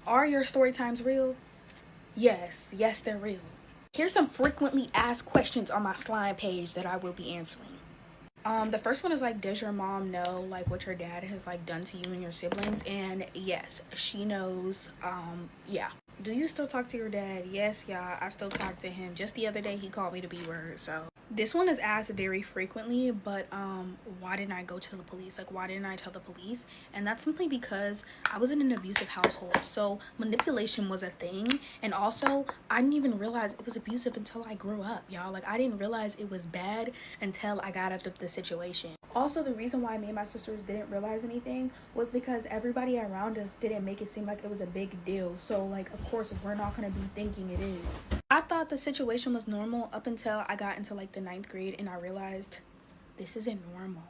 Are your story times real? Yes, they're real. Here's some frequently asked questions on my slime page that I will be answering. The first one is like, does your mom know like what your dad has like done to you and your siblings? And yes, she knows. Yeah. Do you still talk to your dad? Yes, yeah, I still talk to him. Just the other day he called me the B word. So this one is asked very frequently, but why didn't I go to the police? Like, why didn't I tell the police? And that's simply because I was in an abusive household. So manipulation was a thing, and also I didn't even realize it was abusive until I grew up, y'all. Like, I didn't realize it was bad until I got out of the situation. Also, the reason why me and my sisters didn't realize anything was because everybody around us didn't make it seem like it was a big deal. So like, of course we're not gonna be thinking it is. I thought the situation was normal up until I got into like the 9th grade and I realized this isn't normal.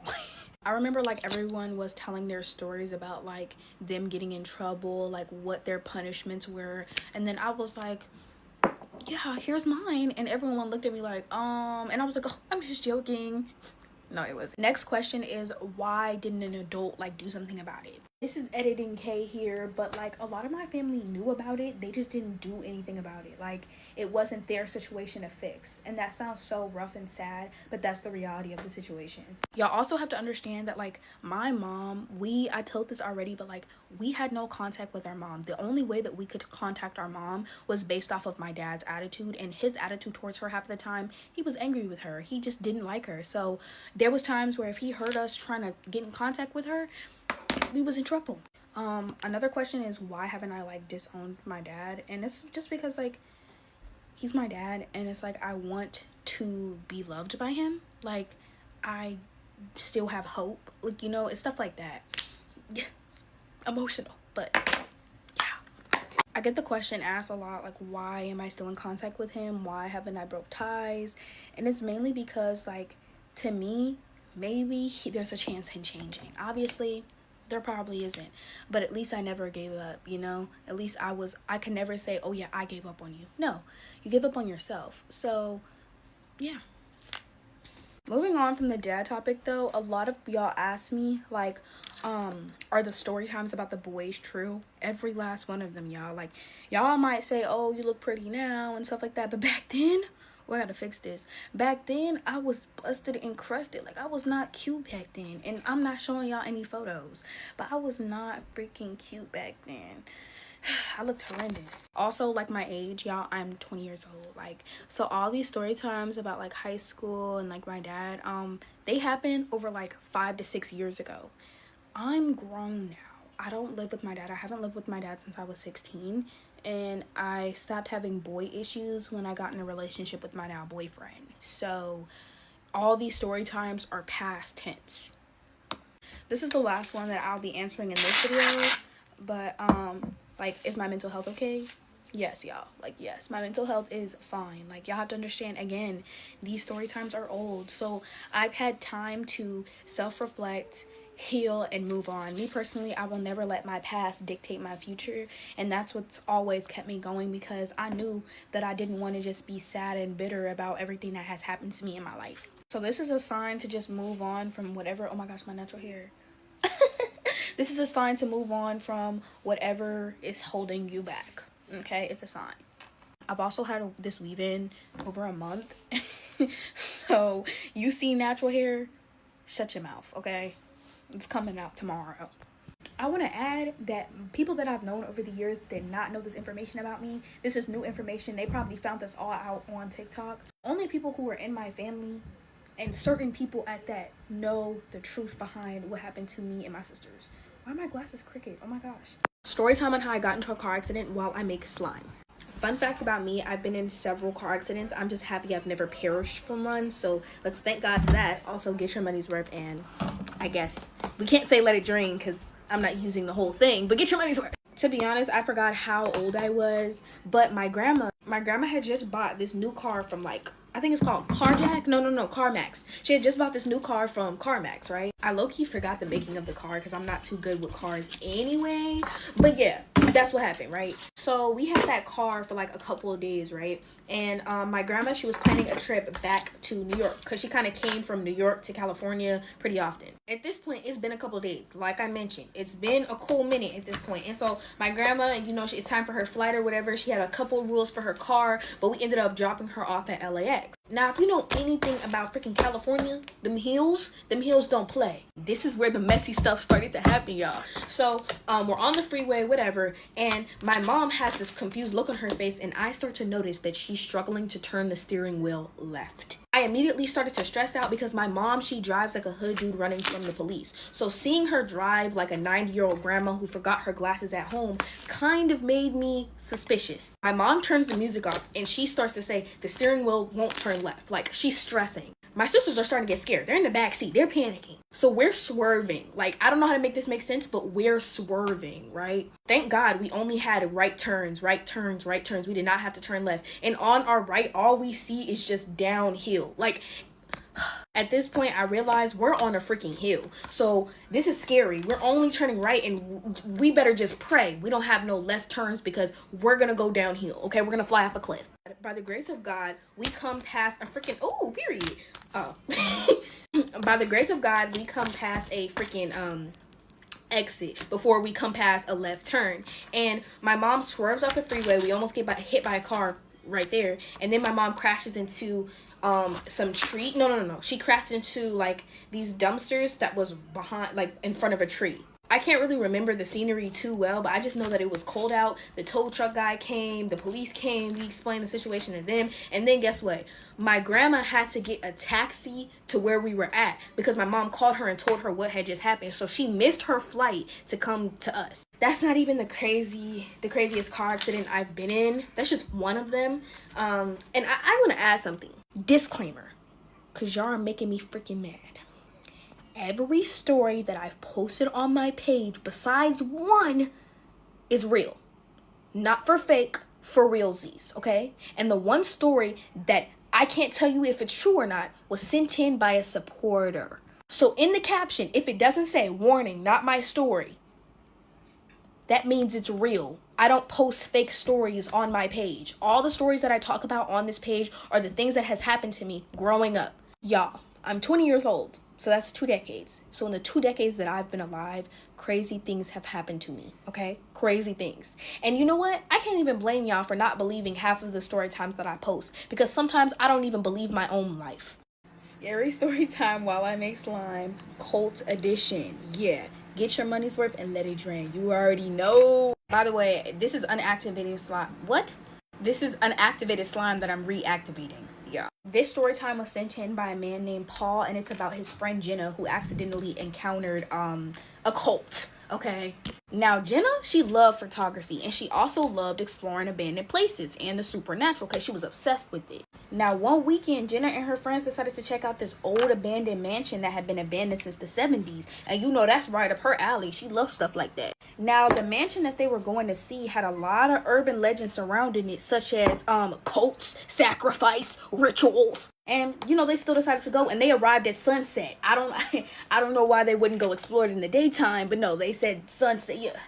I remember like everyone was telling their stories about like them getting in trouble, like what their punishments were, and then I was like, yeah, here's mine, and everyone looked at me like, and I was like, oh, I'm just joking. No, it was. Next question is, why didn't an adult like do something about it? This is editing K here, but like a lot of my family knew about it. They just didn't do anything about it. Like, it wasn't their situation to fix. And that sounds so rough and sad, but that's the reality of the situation. Y'all also have to understand that like my mom, I told this already, but like we had no contact with our mom. The only way that we could contact our mom was based off of my dad's attitude, and his attitude towards her half the time, he was angry with her. He just didn't like her. So there was times where if he heard us trying to get in contact with her, we was in trouble. Another question is, why haven't I like disowned my dad? And it's just because like he's my dad, and it's like I want to be loved by him. Like, I still have hope. Like, you know, it's stuff like that. Yeah, emotional, but yeah. I get the question asked a lot, like, why am I still in contact with him? Why haven't I broke ties? And it's mainly because like, to me, maybe there's a chance in changing. Obviously there probably isn't, but at least I never gave up, you know? At least I can never say, oh yeah, I gave up on you. No, you give up on yourself. So yeah. Moving on from the dad topic though, a lot of y'all ask me like, are the story times about the boys true? Every last one of them, y'all. Like, y'all might say, oh, you look pretty now and stuff like that, but back then, we gotta fix this. Back then, I was busted and crusted. Like, I was not cute back then. And I'm not showing y'all any photos, but I was not freaking cute back then. I looked horrendous. Also, like my age, y'all, I'm 20 years old. Like, so all these story times about like high school and like my dad, they happened over like 5 to 6 years ago. I'm grown now. I don't live with my dad. I haven't lived with my dad since I was 16. And I stopped having boy issues when I got in a relationship with my now boyfriend. So all these story times are past tense. This is the last one that I'll be answering in this video. But like, is my mental health okay? Yes, y'all. Like, yes, my mental health is fine. Like, y'all have to understand, again, these story times are old. So I've had time to self-reflect, heal, and move on. Me personally, I will never let my past dictate my future, and that's what's always kept me going, because I knew that I didn't want to just be sad and bitter about everything that has happened to me in my life. So this is a sign to just move on from whatever. Oh my gosh, my natural hair. This is a sign to move on from whatever is holding you back. Okay, it's a sign. I've also had this weave in over a month. So you see natural hair, shut your mouth, okay? It's coming out tomorrow. I want to add that people that I've known over the years did not know this information about me. This is new information. They probably found this all out on TikTok. Only people who are in my family, and certain people at that, know the truth behind what happened to me and my sisters. Why are my glasses crooked? Oh my gosh. Story time on how I got into a car accident while I make slime. Fun facts about me, I've been in several car accidents. I'm just happy I've never perished from one, so let's thank God to that. Also, get your money's worth, and I guess we can't say let it drain because I'm not using the whole thing, but get your money's worth. To be honest, I forgot how old I was, but my grandma had just bought this new car from like, I think it's called CarJack. No, CarMax. She had just bought this new car from CarMax, right? I low-key forgot the making of the car because I'm not too good with cars anyway. But yeah, that's what happened, right? So we had that car for like a couple of days, right? And my grandma, she was planning a trip back to New York because she kind of came from New York to California pretty often. At this point, it's been a couple of days. Like I mentioned, it's been a cool minute at this point. And so my grandma, you know, it's time for her flight or whatever. She had a couple of rules for her car, but we ended up dropping her off at LAX. Now, if you know anything about freaking California, them hills don't play. This is where the messy stuff started to happen, y'all. So, we're on the freeway, whatever, and my mom has this confused look on her face, and I start to notice that she's struggling to turn the steering wheel left. I immediately started to stress out because my mom, she drives like a hood dude running from the police. So seeing her drive like a 90-year-old grandma who forgot her glasses at home kind of made me suspicious. My mom turns the music off and she starts to say the steering wheel won't turn left. Like, she's stressing. My sisters are starting to get scared. They're in the back seat. They're panicking. So we're swerving. Like, I don't know how to make this make sense, but we're swerving, right? Thank God we only had right turns. We did not have to turn left. And on our right, all we see is just downhill. Like, at this point, I realized we're on a freaking hill. So this is scary. We're only turning right, and we better just pray we don't have no left turns because we're going to go downhill, okay? We're going to fly off a cliff. By the grace of God, we come past a freaking... Oh, period. Oh. By the grace of God, we come past a freaking... exit before we come past a left turn, and my mom swerves off the freeway. We almost get hit by a car right there, and then my mom crashes into some tree. No, she crashed into like these dumpsters that was behind, like in front of a tree. I can't really remember the scenery too well, but I just know that it was cold out. The tow truck guy came, the police came, we explained the situation to them, and then guess what? My grandma had to get a taxi to where we were at because my mom called her and told her what had just happened. So she missed her flight to come to us. That's not even the craziest car accident I've been in. That's just one of them. And I want to add something. Disclaimer, because y'all are making me freaking mad. Every story that I've posted on my page besides one is real. Not for fake, for realsies, okay? And the one story that I can't tell you if it's true or not was sent in by a supporter. So in the caption, if it doesn't say, warning, not my story, that means it's real. I don't post fake stories on my page. All the stories that I talk about on this page are the things that has happened to me growing up. Y'all, I'm 20 years old. So that's 2 decades. So in the 2 decades that I've been alive, crazy things have happened to me, okay? Crazy things. And you know what? I can't even blame y'all for not believing half of the story times that I post, because sometimes I don't even believe my own life. Scary story time while I make slime, cult edition. Yeah, get your money's worth and let it drain. You already know. By the way, this is unactivated slime. What? This is unactivated slime that I'm reactivating. Yeah. This story time was sent in by a man named Paul, and it's about his friend Jenna, who accidentally encountered a cult. Okay. Now, Jenna, she loved photography, and she also loved exploring abandoned places and the supernatural because she was obsessed with it. Now, one weekend, Jenna and her friends decided to check out this old abandoned mansion that had been abandoned since the 70s. And you know, that's right up her alley. She loves stuff like that. Now, the mansion that they were going to see had a lot of urban legends surrounding it, such as cults, sacrifice, rituals. And, you know, they still decided to go, and they arrived at sunset. I don't know why they wouldn't go explore it in the daytime, but no, they said sunset. Yeah.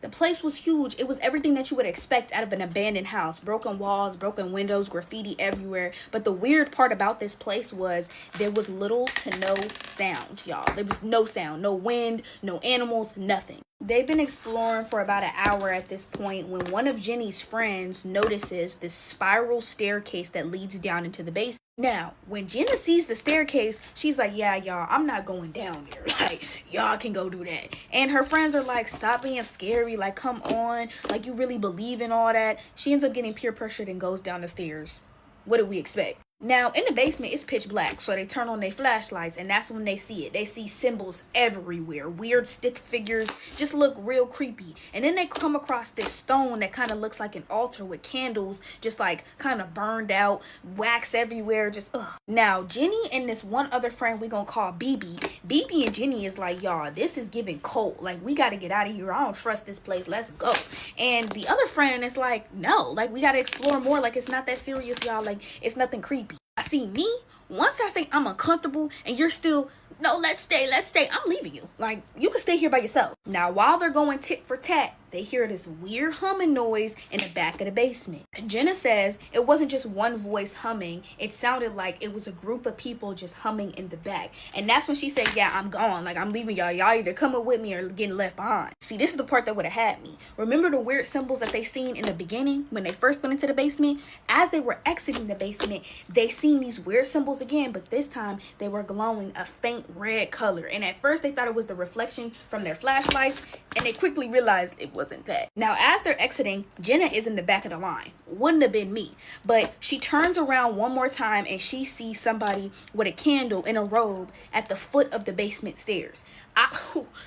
The place was huge. It was everything that you would expect out of an abandoned house. Broken walls, broken windows, graffiti everywhere. But the weird part about this place was there was little to no sound, y'all. There was no sound, no wind, no animals, nothing. They've been exploring for about an hour at this point when one of Jenny's friends notices this spiral staircase that leads down into the basement. Now, when Jenna sees the staircase, she's like, yeah, y'all, I'm not going down there. Like, y'all can go do that. And her friends are like, stop being scary. Like, come on. Like, you really believe in all that. She ends up getting peer pressured and goes down the stairs. What did we expect? Now, in the basement, it's pitch black, so they turn on their flashlights, and that's when they see it. They see symbols everywhere. Weird stick figures just look real creepy. And then they come across this stone that kind of looks like an altar with candles, just like kind of burned out, wax everywhere, just ugh. Now, Jenny and this one other friend we gonna call BB. BB and Jenny is like, y'all, this is giving cult. Like, we gotta get out of here. I don't trust this place. Let's go. And the other friend is like, no, like, we gotta explore more. Like, it's not that serious, y'all. Like, it's nothing creepy. I see me Once I say I'm uncomfortable and you're still, no, let's stay, I'm leaving you. Like, you can stay here by yourself. Now, while they're going tit for tat, they hear this weird humming noise in the back of the basement. Jenna says it wasn't just one voice humming. It sounded like it was a group of people just humming in the back. And that's when she said, yeah, I'm gone. Like, I'm leaving y'all. Y'all either coming with me or getting left behind. See, this is the part that would have had me. Remember the weird symbols that they seen in the beginning when they first went into the basement? As they were exiting the basement, they seen these weird symbols again, but this time they were glowing a faint red color. And at first they thought it was the reflection from their flashlights, and they quickly realized it wasn't that. Now, as they're exiting, Jenna is in the back of the line. Wouldn't have been me. But she turns around one more time and she sees somebody with a candle in a robe at the foot of the basement stairs.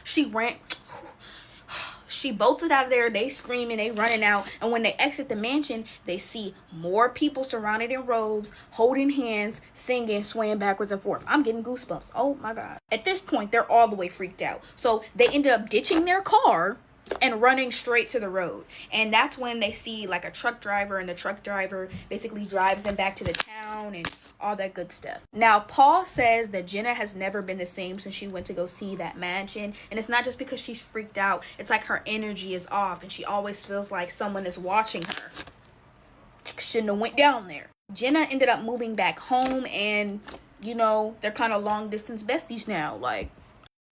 She ran. She bolted out of there. They screaming, they running out. And when they exit the mansion, they see more people surrounded in robes, holding hands, singing, swaying backwards and forth. I'm getting goosebumps. Oh my God. At this point, they're all the way freaked out. So they ended up ditching their car and running straight to the road. And that's when they see like a truck driver, and the truck driver basically drives them back to the town and all that good stuff. Now, Paul says that Jenna has never been the same since she went to go see that mansion. And it's not just because she's freaked out. It's like her energy is off and she always feels like someone is watching her. Shouldn't have went down there. Jenna ended up moving back home, and you know, they're kind of long distance besties now. Like,